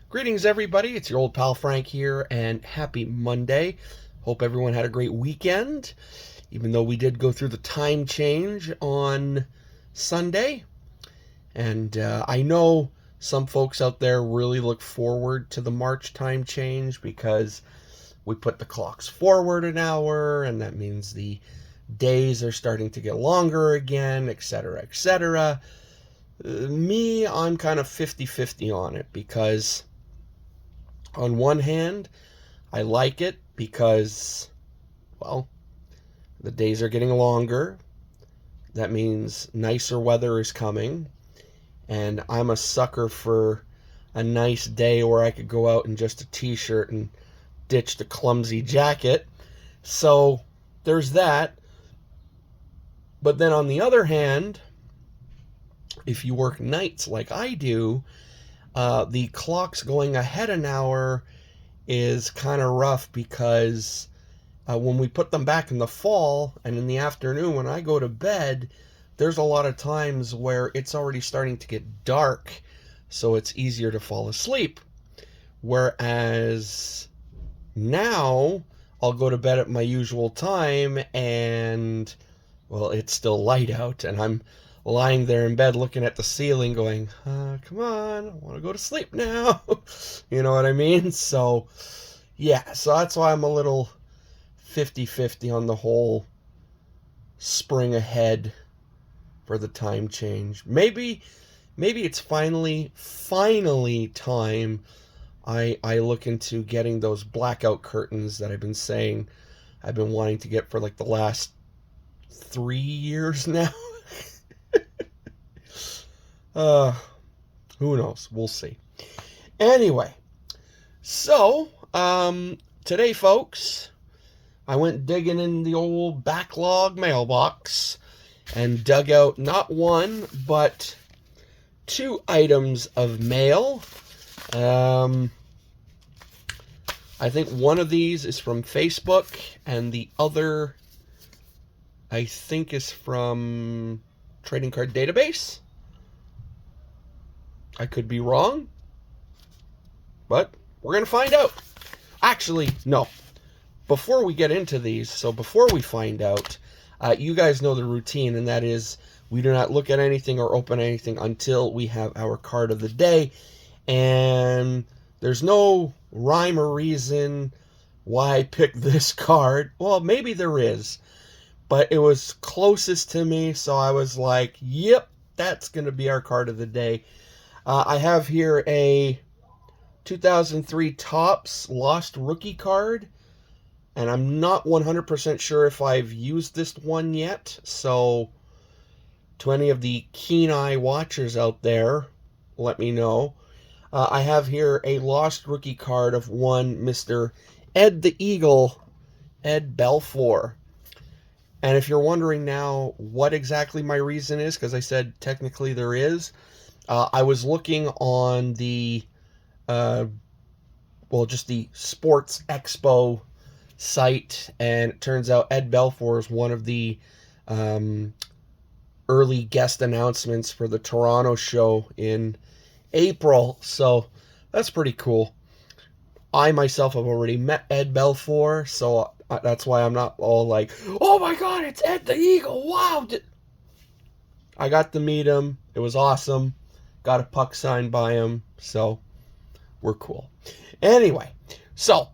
Greetings, everybody. It's your old pal Frank here, and happy Monday. Hope everyone had a great weekend, even though we did go through the time change on Sunday. And I know some folks out there really look forward to the March time change because we put the clocks forward an hour, and that means the days are starting to get longer again, etc., etc. Me, I'm kind of 50-50 on it because on one hand, I like it because, well, the days are getting longer. That means nicer weather is coming. And I'm a sucker for a nice day where I could go out in just a t-shirt and ditch the clumsy jacket. So there's that. But then on the other hand, if you work nights like I do, the clocks going ahead an hour is kind of rough because when we put them back in the fall and in the afternoon when I go to bed, there's a lot of times where it's already starting to get dark, so it's easier to fall asleep. Whereas now I'll go to bed at my usual time and, well, it's still light out and I'm lying there in bed looking at the ceiling going, come on, I want to go to sleep now. You know what I mean? So, yeah, so that's why I'm a little 50-50 on the whole spring ahead for the time change. Maybe it's finally time I look into getting those blackout curtains that I've been saying I've been wanting to get for like the last 3 years now. Who knows? We'll see. Anyway, so today, folks, I went digging in the old backlog mailbox and dug out not one, but 2 items of mail. I think one of these is from Facebook, and the other, I think, is from Trading Card Database. I could be wrong, but we're going to find out. Actually, no. Before we get into these, before we find out, you guys know the routine, and that is we do not look at anything or open anything until we have our card of the day. And there's no rhyme or reason why I picked this card. Well, maybe there is, but it was closest to me, so I was like, yep, that's going to be our card of the day. I have here a 2003 Topps Lost Rookie card, and I'm not 100% sure if I've used this one yet, so to any of the keen eye watchers out there, let me know. I have here a Lost Rookie card of one Mr. Ed the Eagle, Ed Belfour. And if you're wondering now what exactly my reason is, because I said technically there is, I was looking on the, just the Sports Expo site, and it turns out Ed Belfour is one of the early guest announcements for the Toronto show in April, so that's pretty cool. I myself have already met Ed Belfour, so that's why I'm not all like, oh my god, it's Ed the Eagle, wow! I got to meet him, it was awesome, got a puck signed by him, so we're cool. Anyway, so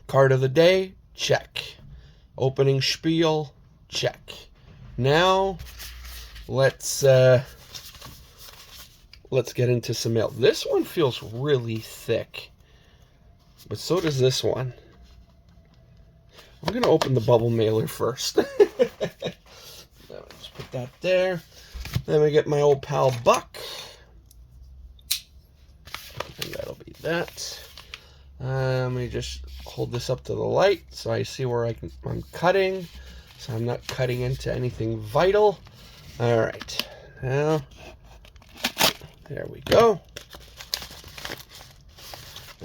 card of the day, check. Opening spiel, check. Now, let's get into some mail. This one feels really thick, but so does this one. I'm going to open the bubble mailer first. Just put that there. Then we get my old pal Buck. And that'll be that. Let me just hold this up to the light so I see where I'm cutting, so I'm not cutting into anything vital. All right, now there we go.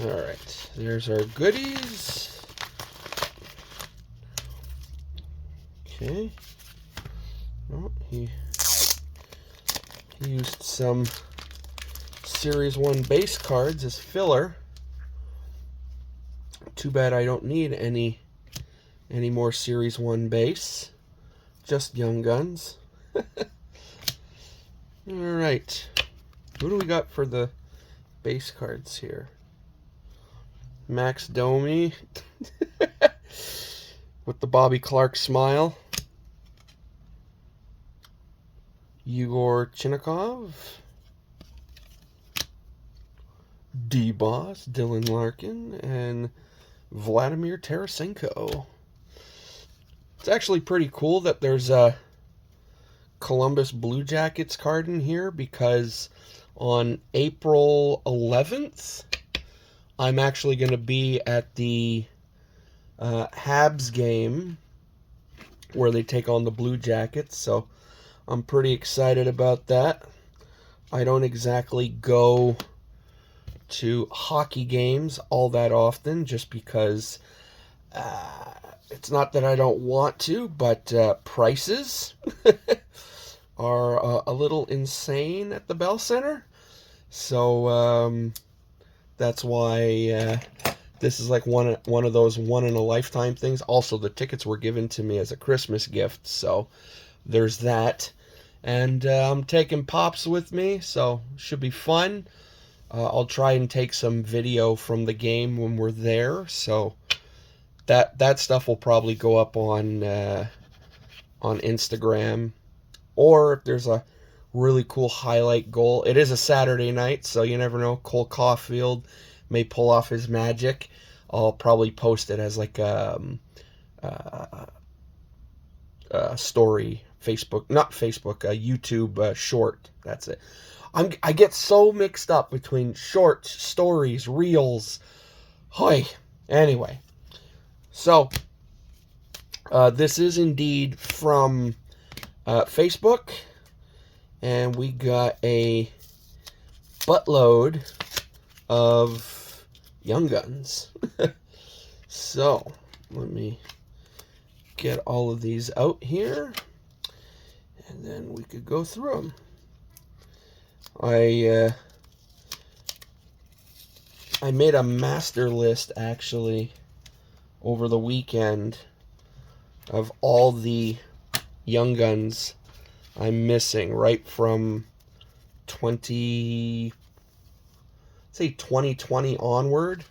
All right, there's our goodies. Okay. Oh, he used some Series 1 base cards as filler. Too bad I don't need any more Series 1 base. Just Young Guns. Alright. Who do we got for the base cards here? Max Domi with the Bobby Clark smile. Igor Chinnikov. D-Boss, Dylan Larkin, and Vladimir Tarasenko. It's actually pretty cool that there's a Columbus Blue Jackets card in here, because on April 11th, I'm actually going to be at the Habs game where they take on the Blue Jackets, so I'm pretty excited about that. I don't exactly go to hockey games all that often, just because it's not that I don't want to, but prices are a little insane at the Bell Center. So that's why this is like one of those one-in-a-lifetime things. Also, the tickets were given to me as a Christmas gift, so there's that. And I'm taking Pops with me, so should be fun. I'll try and take some video from the game when we're there, so that stuff will probably go up on Instagram. Or if there's a really cool highlight goal. It is a Saturday night, so you never know. Cole Caulfield may pull off his magic. I'll probably post it as like a story, Facebook, not Facebook, a YouTube short. That's it. I get so mixed up between shorts, stories, reels. Hoy. Anyway, so this is indeed from Facebook, and we got a buttload of Young Guns. So let me get all of these out here, and then we could go through them. I made a master list actually over the weekend of all the Young Guns I'm missing right from 2020 onward.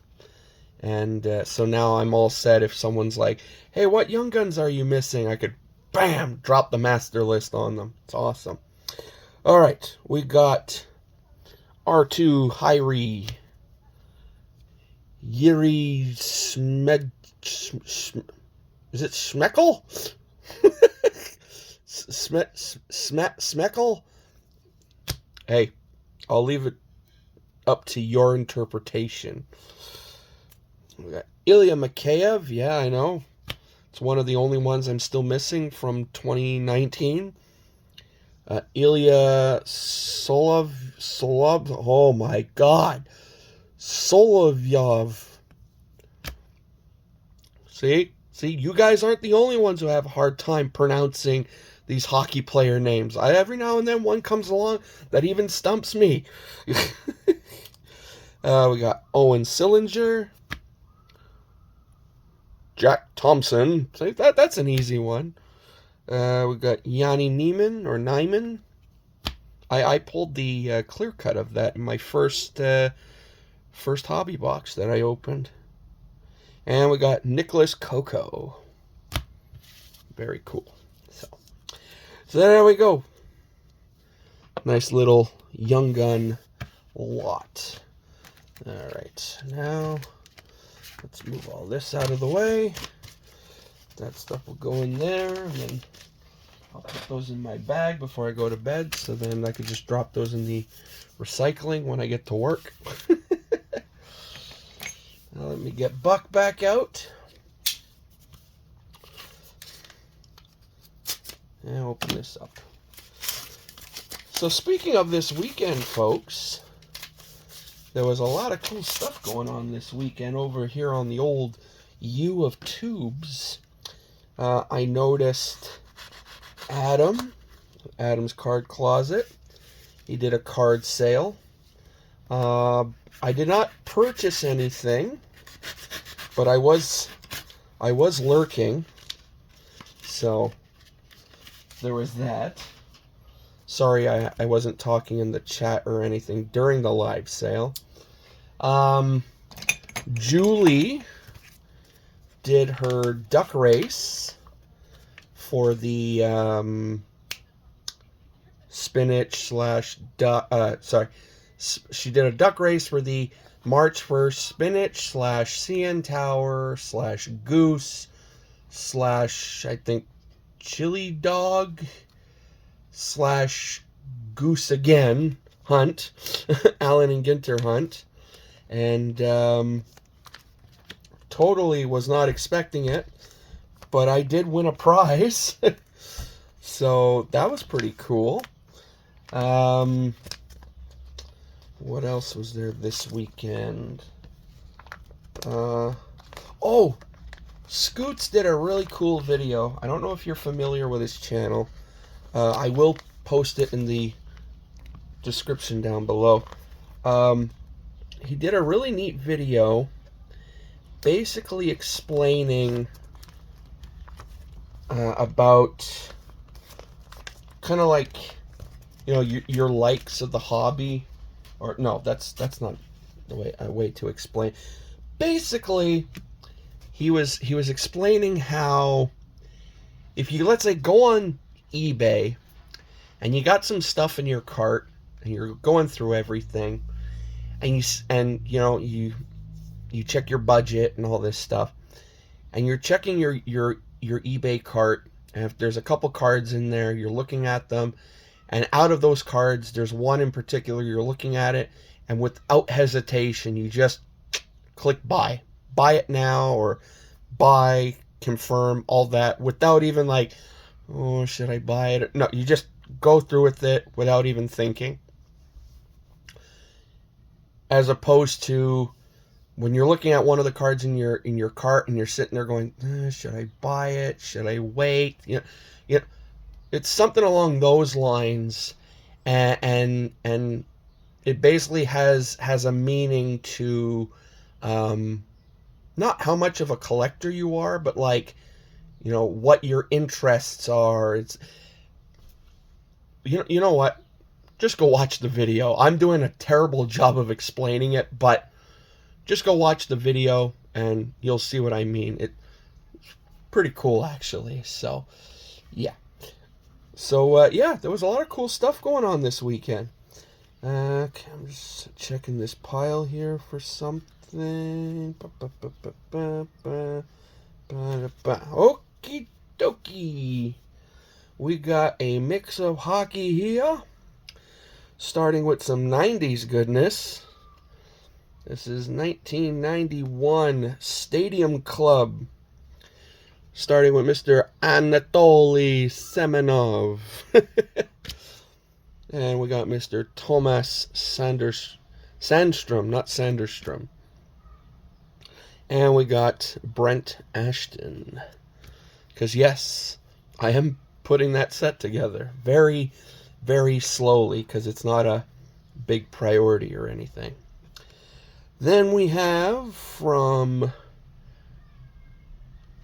And so now I'm all set. If someone's like, hey, what Young Guns are you missing? I could, bam, drop the master list on them. It's awesome. All right, we got R2 Hyrie, Yuri is it Schmeckel? Smeckle? Hey, I'll leave it up to your interpretation. We got Ilya Mikheyev. Yeah, I know. It's one of the only ones I'm still missing from 2019. Ilya Solovyev. Oh my God. Solovyev. See, you guys aren't the only ones who have a hard time pronouncing these hockey player names. Every now and then one comes along that even stumps me. We got Owen Sillinger, Jack Thompson. That's an easy one. We got Yanni Neiman. I pulled the clear cut of that in my first hobby box that I opened. And we got Nicholas Coco. Very cool. So there we go. Nice little Young Gun lot. Alright, now let's move all this out of the way. That stuff will go in there, and then I'll put those in my bag before I go to bed, so then I could just drop those in the recycling when I get to work. Now let me get Buck back out. And open this up. So speaking of this weekend, folks, there was a lot of cool stuff going on this weekend over here on the old U of Tubes. I noticed Adam's Card Closet. He did a card sale. I did not purchase anything, but I was lurking, so there was that. Sorry, I wasn't talking in the chat or anything during the live sale. Julie did her duck race for the spinach slash duck. She did a duck race for the March 1st spinach slash CN Tower slash goose slash, I think, chili dog slash goose again hunt. Allen and Ginter hunt. And totally was not expecting it, but I did win a prize. So that was pretty cool. What else was there this weekend? Oh, Scoots did a really cool video. I don't know if you're familiar with his channel. I will post it in the description down below. He did a really neat video basically explaining about kind of like, you know, your likes of the hobby. Or no, that's not the way to explain. Basically, he was explaining how if you, let's say, go on eBay and you got some stuff in your cart and you're going through everything and you check your budget and all this stuff, and you're checking your eBay cart, and if there's a couple cards in there, you're looking at them. And out of those cards, there's one in particular, you're looking at it, and without hesitation, you just click buy. Buy it now, or buy, confirm, all that, without even like, oh, should I buy it? No, you just go through with it without even thinking. As opposed to when you're looking at one of the cards in your cart and you're sitting there going, should I buy it? Should I wait? You know, it's something along those lines, and it basically has a meaning to not how much of a collector you are, but like, you know, what your interests are. It's you know what? Just go watch the video. I'm doing a terrible job of explaining it, but just go watch the video and you'll see what I mean. It's pretty cool, actually. So, yeah. So, yeah, there was a lot of cool stuff going on this weekend. Okay, I'm just checking this pile here for something. Okie dokie. We got a mix of hockey here. Starting with some 90s goodness. This is 1991 Stadium Club. Starting with Mr. Anatoly Semenov. And we got Mr. Thomas Sandstrom, not Sanderstrom. And we got Brent Ashton. Because yes, I am putting that set together. Very, very slowly, because it's not a big priority or anything. Then we have from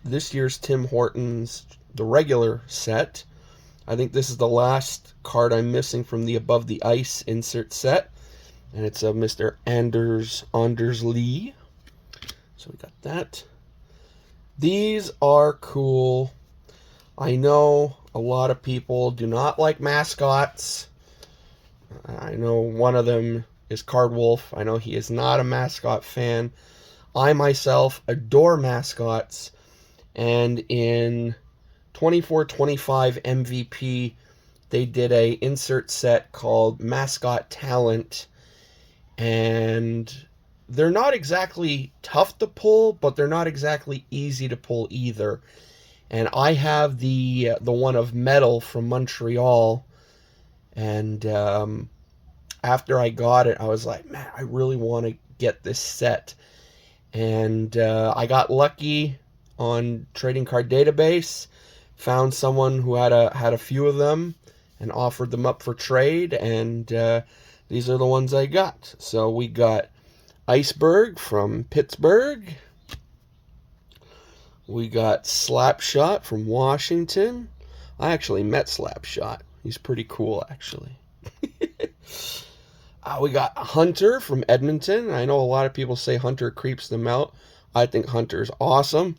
this year's Tim Hortons, the regular set. I think this is the last card I'm missing from the Above the Ice insert set. And it's of Mr. Anders Lee. So we got that. These are cool. I know a lot of people do not like mascots. I know one of them is Card Wolf. I know he is not a mascot fan. I myself adore mascots. And in 24-25 MVP, they did a insert set called Mascot Talent. And they're not exactly tough to pull, but they're not exactly easy to pull either. And I have the one of Metal from Montreal. And after I got it, I was like, man, I really want to get this set. And I got lucky on Trading Card Database, found someone who had a few of them and offered them up for trade, and these are the ones I got. So we got Iceberg from Pittsburgh. We got Slapshot from Washington. I actually met Slapshot. He's pretty cool, actually. We got Hunter from Edmonton. I know a lot of people say Hunter creeps them out. I think Hunter's awesome.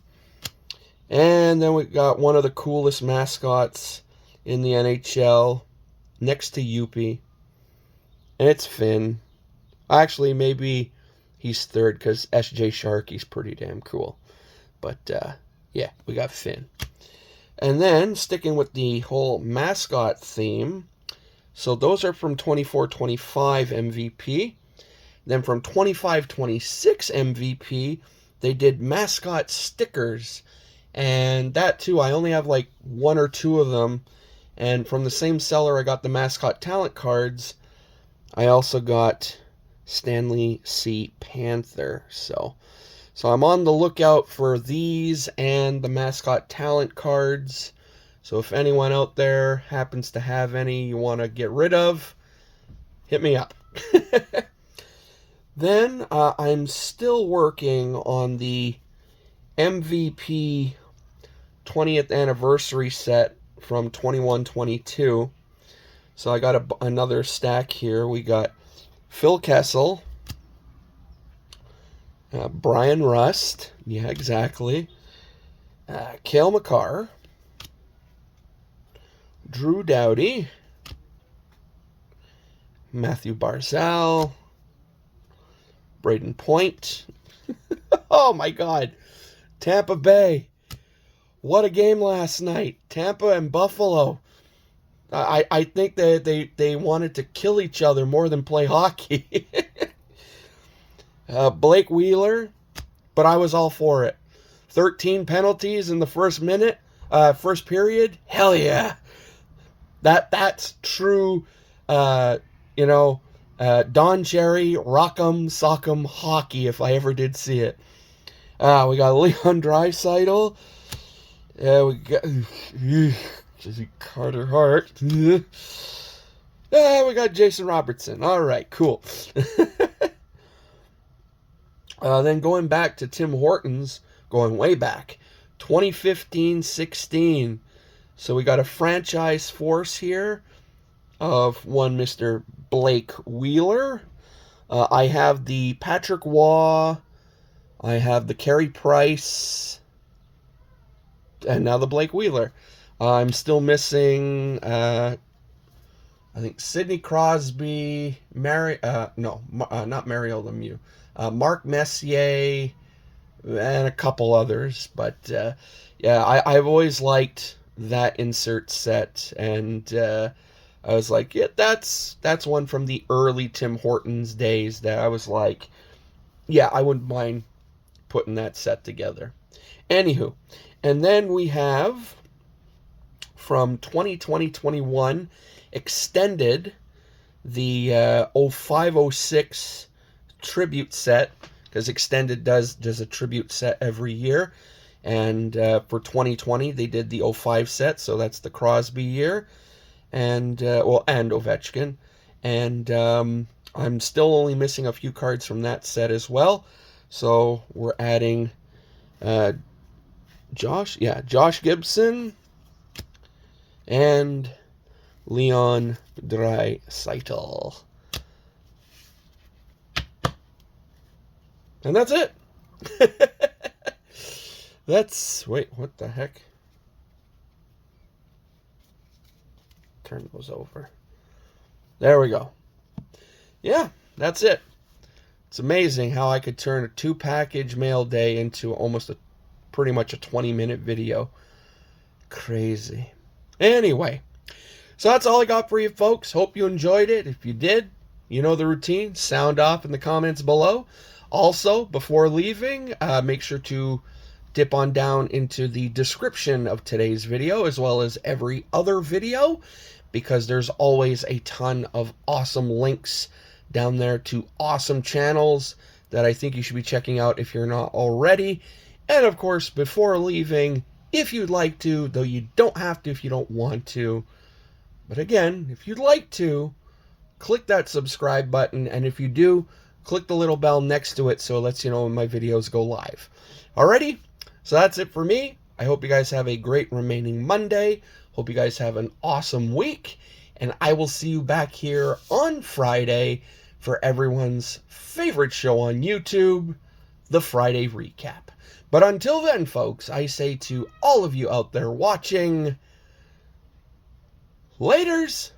And then we got one of the coolest mascots in the NHL, next to Youppi. And it's Finn. Actually, maybe he's third because SJ Sharky's pretty damn cool. But, yeah, we got Finn. And then, sticking with the whole mascot theme, so those are from 24-25 MVP. Then from 25-26 MVP, they did mascot stickers. And that, too, I only have like one or two of them. And from the same seller, I got the mascot talent cards. I also got Stanley C. Panther. So I'm on the lookout for these and the mascot talent cards. So if anyone out there happens to have any you want to get rid of, hit me up. Then I'm still working on the MVP 20th anniversary set from 21-22. So I got another stack here. We got Phil Kessel, Brian Rust, yeah, exactly, Cale Makar, Drew Doughty, Matthew Barzal, Braden Point. Oh my God, Tampa Bay. What a game last night. Tampa and Buffalo. I think they wanted to kill each other more than play hockey. Blake Wheeler, but I was all for it. 13 penalties in the first period. Hell yeah. That's true, Don Cherry, Rock'em Sock'em hockey, if I ever did see it. We got Leon Draisaitl. Yeah, we got Jesse Carter Hart. We got Jason Robertson. All right, cool. Then going back to Tim Hortons, going way back, 2015-16. So we got a franchise force here of one Mr. Blake Wheeler. I have the Patrick Waugh. I have the Carey Price. And now the Blake Wheeler. I'm still missing, I think, Sidney Crosby, not Mario Lemieux, Mark Messier, and a couple others. But, yeah, I've always liked that insert set, and I was like, yeah, that's one from the early Tim Hortons days that I was like, yeah, I wouldn't mind putting that set together. Anywho, and then we have from 2020-21 extended the 05-06 tribute set, because Extended does a tribute set every year. And for 2020 they did the 05 set, so that's the Crosby year, and and Ovechkin. And I'm still only missing a few cards from that set as well. So we're adding Josh Gibson and Leon Draisaitl. And that's it. Wait, what the heck? Turn those over. There we go. Yeah, that's it. It's amazing how I could turn a 2-package mail day into almost pretty much a 20-minute video. Crazy. Anyway, so that's all I got for you folks. Hope you enjoyed it. If you did, you know the routine. Sound off in the comments below. Also, before leaving, make sure to dip on down into the description of today's video as well as every other video, because there's always a ton of awesome links down there to awesome channels that I think you should be checking out if you're not already. And of course, before leaving, if you'd like to, though you don't have to if you don't want to, but again, if you'd like to, click that subscribe button. And if you do, click the little bell next to it so it lets you know when my videos go live. Alrighty, so that's it for me. I hope you guys have a great remaining Monday. Hope you guys have an awesome week. And I will see you back here on Friday for everyone's favorite show on YouTube, the Friday Recap. But until then, folks, I say to all of you out there watching, laters!